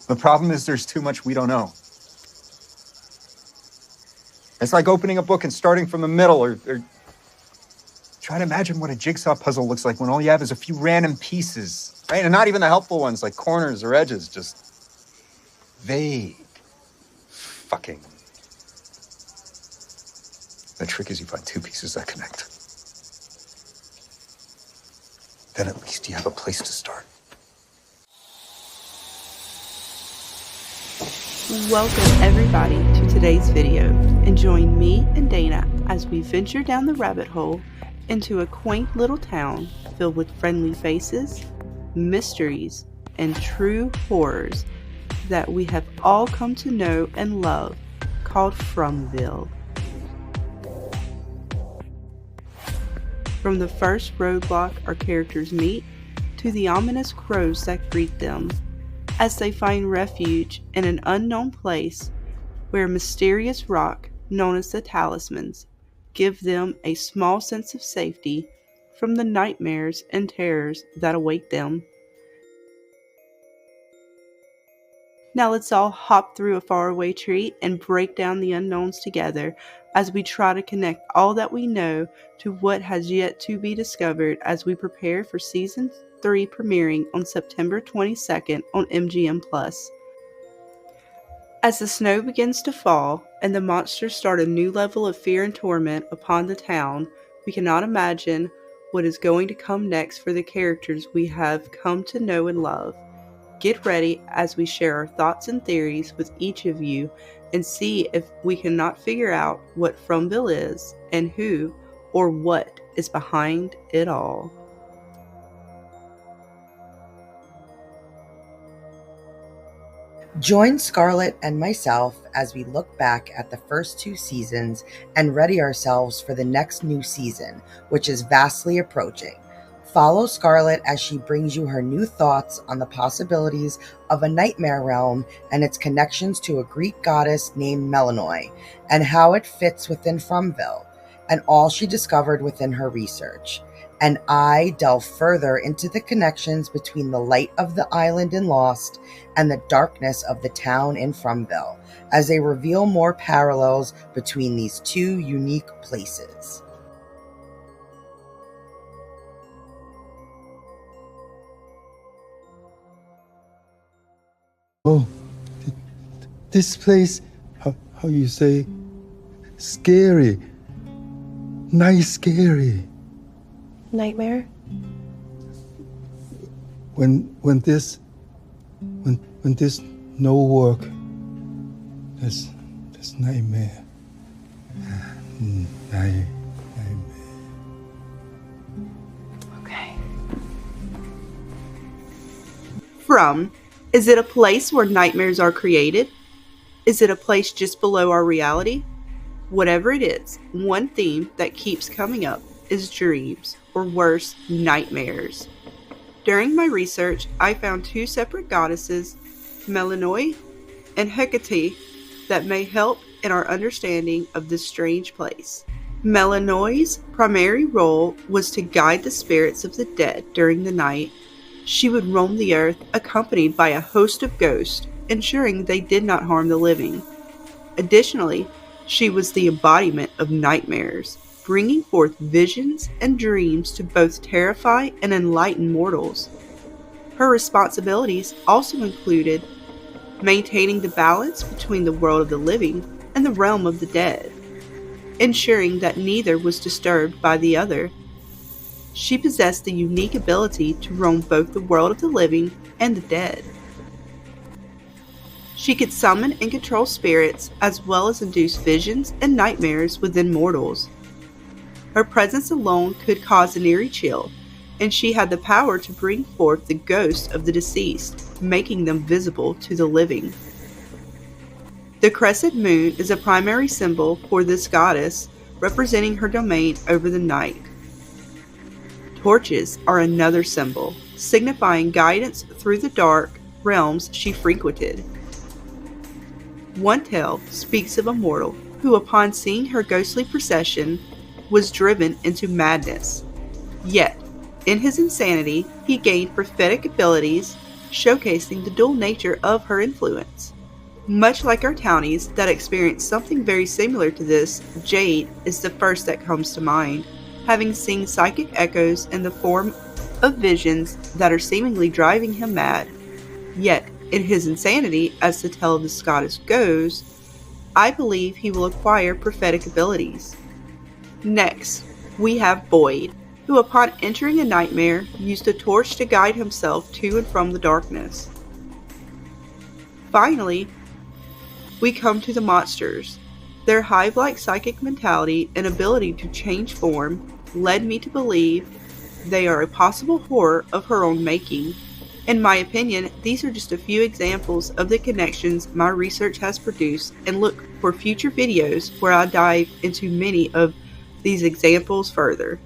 The problem is there's too much we don't know. It's like opening a book and starting from the middle, or try to imagine what a jigsaw puzzle looks like when all you have is a few random pieces, right? And not even the helpful ones like corners or edges, just vague fucking. The trick is you find two pieces that connect. Then at least you have a place to start. Welcome everybody to today's video, and join me and Dana as we venture down the rabbit hole into a quaint little town filled with friendly faces, mysteries, and true horrors that we have all come to know and love, called Fromville. From the first roadblock our characters meet, to the ominous crows that greet them, as they find refuge in an unknown place where a mysterious rock known as the Talismans give them a small sense of safety from the nightmares and terrors that await them. Now let's all hop through a faraway tree and break down the unknowns together as we try to connect all that we know to what has yet to be discovered as we prepare for Season 3 premiering on September 22nd on MGM+. As the snow begins to fall and the monsters start a new level of fear and torment upon the town, we cannot imagine what is going to come next for the characters we have come to know and love. Get ready as we share our thoughts and theories with each of you and see if we cannot figure out what Fromville is and who or what is behind it all. Join Scarlett and myself as we look back at the first two seasons and ready ourselves for the next new season, which is vastly approaching. Follow Scarlett as she brings you her new thoughts on the possibilities of a nightmare realm and its connections to a Greek goddess named Melinoe, and how it fits within Fromville, and all she discovered within her research. And I delve further into the connections between the light of the island in Lost and the darkness of the town in Fromville, as they reveal more parallels between these two unique places. Oh, this place, how you say, scary, nice scary. Nightmare? When this no work, that's nightmare. Nightmare. Okay. Is it a place where nightmares are created? Is it a place just below our reality? Whatever it is, one theme that keeps coming up is dreams, or worse, nightmares. During my research, I found two separate goddesses, Melinoe and Hecate, that may help in our understanding of this strange place. Melinoe's primary role was to guide the spirits of the dead during the night. She would roam the earth accompanied by a host of ghosts, ensuring they did not harm the living. Additionally, she was the embodiment of nightmares, bringing forth visions and dreams to both terrify and enlighten mortals. Her responsibilities also included maintaining the balance between the world of the living and the realm of the dead, ensuring that neither was disturbed by the other. She possessed the unique ability to roam both the world of the living and the dead. She could summon and control spirits, as well as induce visions and nightmares within mortals. Her presence alone could cause an eerie chill, and she had the power to bring forth the ghosts of the deceased, making them visible to the living. The crescent moon is a primary symbol for this goddess, representing her domain over the night. Torches are another symbol, signifying guidance through the dark realms she frequented. One tale speaks of a mortal who, upon seeing her ghostly procession, was driven into madness. Yet, in his insanity, he gained prophetic abilities showcasing the dual nature of her influence. Much like our townies that experience something very similar to this, Jade is the first that comes to mind, having seen psychic echoes in the form of visions that are seemingly driving him mad. Yet, in his insanity, as the tale of the goddess goes, I believe he will acquire prophetic abilities. Next, we have Boyd, who upon entering a nightmare used a torch to guide himself to and from the darkness. Finally, we come to the monsters. Their hive-like psychic mentality and ability to change form led me to believe they are a possible horror of her own making. In my opinion, these are just a few examples of the connections my research has produced, and look for future videos where I dive into many of these examples further.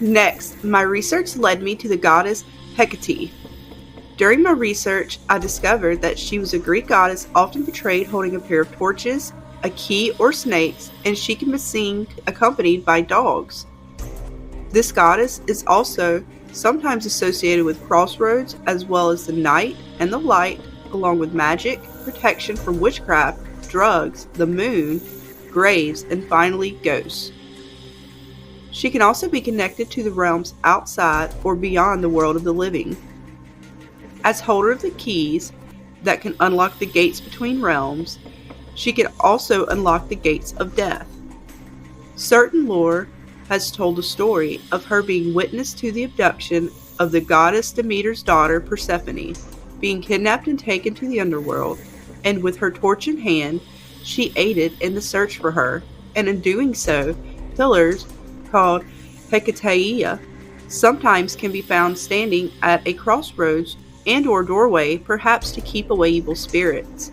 Next, my research led me to the goddess Hecate. During my research, I discovered that she was a Greek goddess often portrayed holding a pair of torches, a key, or snakes, and she can be seen accompanied by dogs. This goddess is also sometimes associated with crossroads, as well as the night and the light, along with magic, protection from witchcraft, drugs, the moon, graves, and finally ghosts. She can also be connected to the realms outside or beyond the world of the living. As holder of the keys that can unlock the gates between realms, she can also unlock the gates of death. Certain lore has told the story of her being witness to the abduction of the goddess Demeter's daughter Persephone, being kidnapped and taken to the underworld, and with her torch in hand, she aided in the search for her, and in doing so, pillars called Hecate sometimes can be found standing at a crossroads and or doorway, perhaps to keep away evil spirits.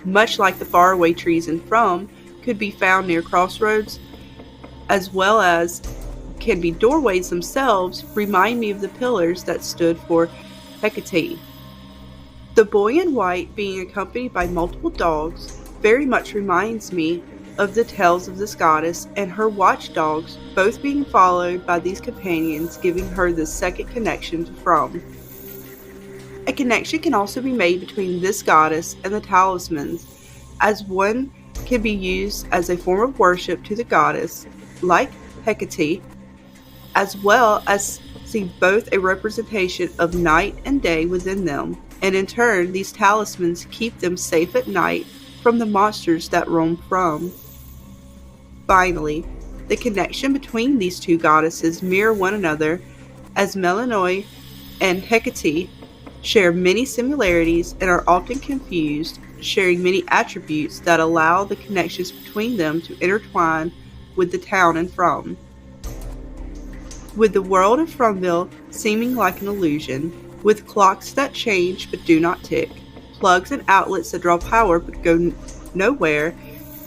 Much like the faraway trees in From could be found near crossroads, as well as can be doorways themselves, remind me of the pillars that stood for Hecate. The boy in white being accompanied by multiple dogs very much reminds me of the tales of this goddess and her watchdogs, both being followed by these companions, giving her the second connection to From. A connection can also be made between this goddess and the talismans, as one can be used as a form of worship to the goddess, like Hecate, as well as see both a representation of night and day within them, and in turn these talismans keep them safe at night from the monsters that roam From. Finally, the connection between these two goddesses mirror one another, as Melinoe and Hecate share many similarities and are often confused, sharing many attributes that allow the connections between them to intertwine with the town and From. With the world of Fromville seeming like an illusion, with clocks that change but do not tick, plugs and outlets that draw power but go nowhere,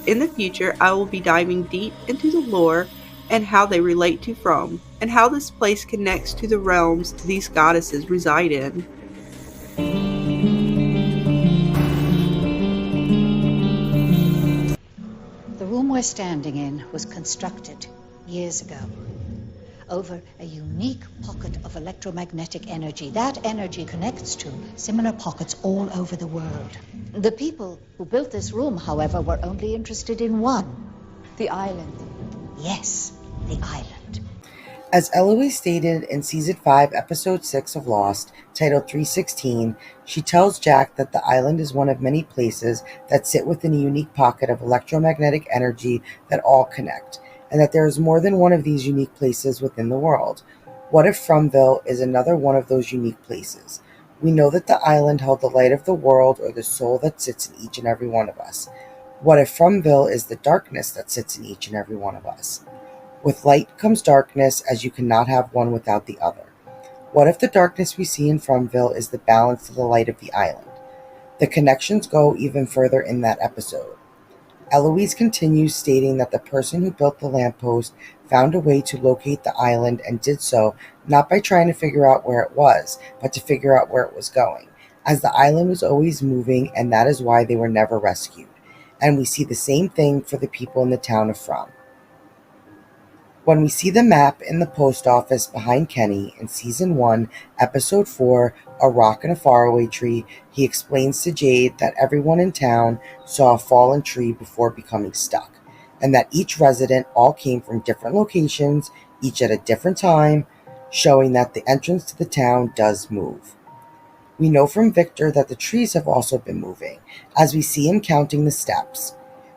in the future I will be diving deep into the lore and how they relate to From, and how this place connects to the realms these goddesses reside in. The room we're standing in was constructed years ago over a unique pocket of electromagnetic energy. That energy connects to similar pockets all over the world. The people who built this room, however, were only interested in one. The island. Yes, the island. As Eloise stated in Season 5, Episode 6 of Lost, titled 316, she tells Jack that the island is one of many places that sit within a unique pocket of electromagnetic energy that all connect, and that there is more than one of these unique places within the world. What if Fromville is another one of those unique places? We know that the island held the light of the world, or the soul that sits in each and every one of us. What if Fromville is the darkness that sits in each and every one of us? With light comes darkness, as you cannot have one without the other. What if the darkness we see in Fromville is the balance to the light of the island? The connections go even further in that episode. Eloise continues, stating that the person who built the lamppost found a way to locate the island, and did so not by trying to figure out where it was, but to figure out where it was going, as the island was always moving, and that is why they were never rescued. And we see the same thing for the people in the town of From. When we see the map in the post office behind Kenny in Season 1, Episode 4, A Rock and a Faraway Tree, he explains to Jade that everyone in town saw a fallen tree before becoming stuck, and that each resident all came from different locations, each at a different time, showing that the entrance to the town does move. We know from Victor that the trees have also been moving, as we see him counting the steps.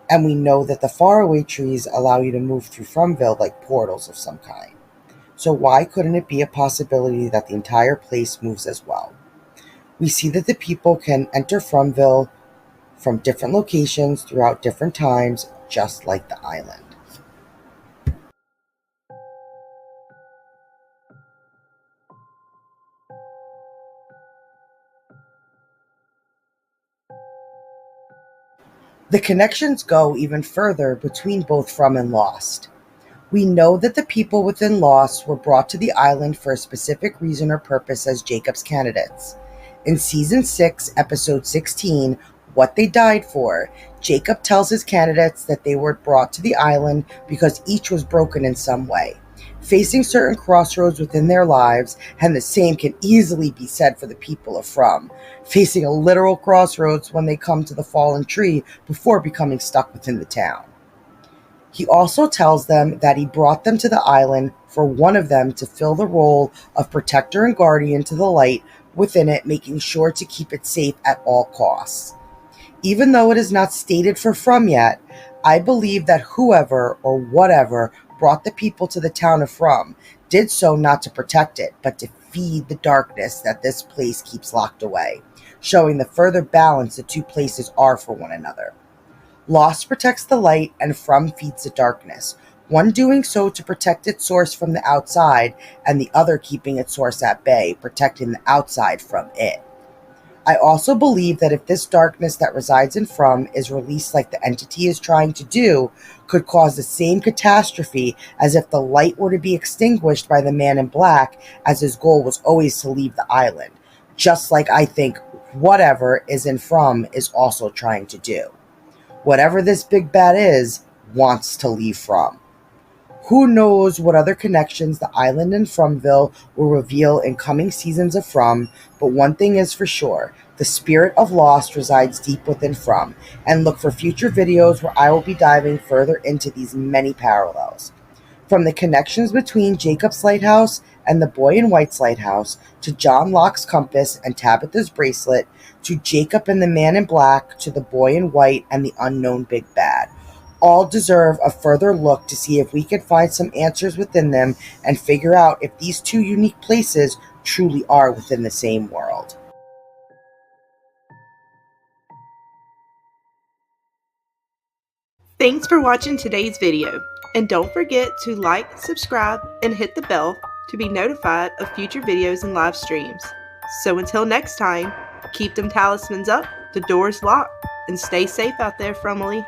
And we know that the faraway trees allow you to move through Fromville like portals of some kind. So why couldn't it be a possibility that the entire place moves as well? We see that the people can enter Fromville from different locations throughout different times, just like the island. The connections go even further between both From and Lost. We know that the people within Lost were brought to the island for a specific reason or purpose as Jacob's candidates. In Season 6, Episode 16, What They Died For, Jacob tells his candidates that they were brought to the island because each was broken in some way, facing certain crossroads within their lives, and the same can easily be said for the people of From, facing a literal crossroads when they come to the fallen tree before becoming stuck within the town. He also tells them that he brought them to the island for one of them to fill the role of protector and guardian to the light within it, making sure to keep it safe at all costs. Even though it is not stated for From yet, I believe that whoever or whatever brought the people to the town of From did so not to protect it, but to feed the darkness that this place keeps locked away, showing the further balance the two places are for one another. Lost protects the light and From feeds the darkness, one doing so to protect its source from the outside and the other keeping its source at bay, protecting the outside from it. I also believe that if this darkness that resides in From is released like the entity is trying to do, could cause the same catastrophe as if the light were to be extinguished by the man in black, as his goal was always to leave the island, just like I think whatever is in From is also trying to do. Whatever this big bad is, wants to leave From. Who knows what other connections the island and Fromville will reveal in coming seasons of From, but one thing is for sure, the spirit of Lost resides deep within From, and look for future videos where I will be diving further into these many parallels. From the connections between Jacob's lighthouse and the boy in White's lighthouse, to John Locke's compass and Tabitha's bracelet, to Jacob and the man in black, to the boy in white and the unknown big bad. All deserve a further look to see if we can find some answers within them and figure out if these two unique places truly are within the same world. Thanks for watching today's video, and don't forget to like, subscribe, and hit the bell to be notified of future videos and live streams. So until next time, keep them talismans up, the doors locked, and stay safe out there, Fromily.